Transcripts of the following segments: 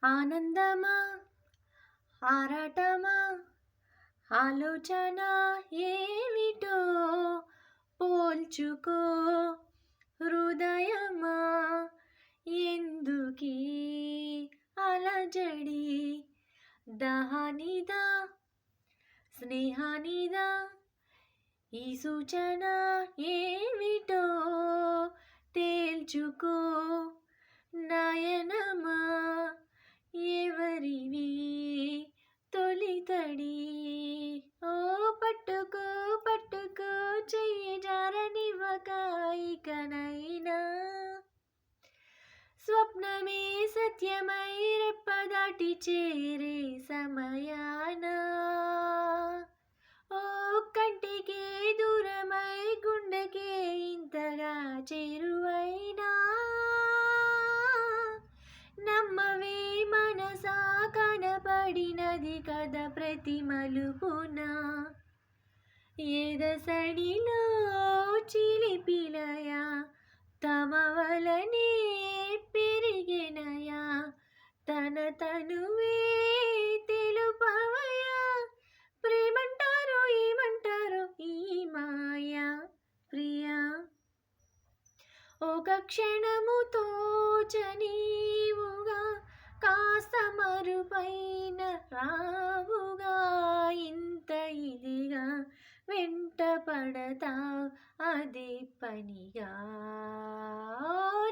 ఆనందమా ఆరాటమా ఆలోచన ఏమిటో పోల్చుకో హృదయమా ఎందుకీ అలజడి దహానిదా స్నేహానిదా ఈ సూచన ఏమిటో తేల్చుకో నయనమా ఎవరివి తొలితడి ఓ పట్టుకో పట్టుకో చెయ్యి జారనివ్వక ఇకనైనా స్వప్నమే సత్యమై రెప్పదాటి చేరే సమయాన ఓ కంటికే దూరమై గుండెకే ఇంతగా చేరువైనా నమ్మవే మనసా కనపడినది కదా ప్రతి మలుపున ఎదసడిలో చిలిపిలయ తమ వలనే పెరిగెనయా తన తనువే తెలుపవయా ప్రేమంటారు ఏమంటారు ఈ మాయా ప్రియా ఒక క్షణము తోచనీవుగా కాస్త మరుపైన రావుగా ఇంత ఇదిగా వెంట పడతా అదే పనిగా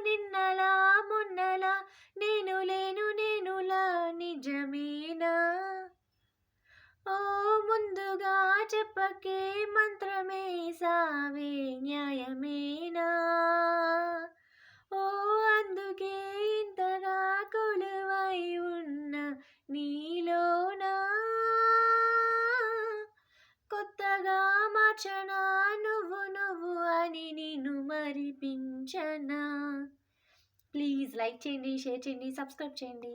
నిన్నలా మొన్నలా నేను లేను నేనులా నిజమేనా ఓ ముందుగా చెప్పకే మంత్రమే సావే న్యాయమేనా ఓ అందుకే ఇంతగా కొలువై ఉన్న నీలోనా కొత్తగా మార్చనా నువ్వు నువ్వు అని నిన్ను మరిపించనా ప్లీజ్ లైక్ చేయండి షేర్ చేయండి సబ్స్క్రైబ్ చేయండి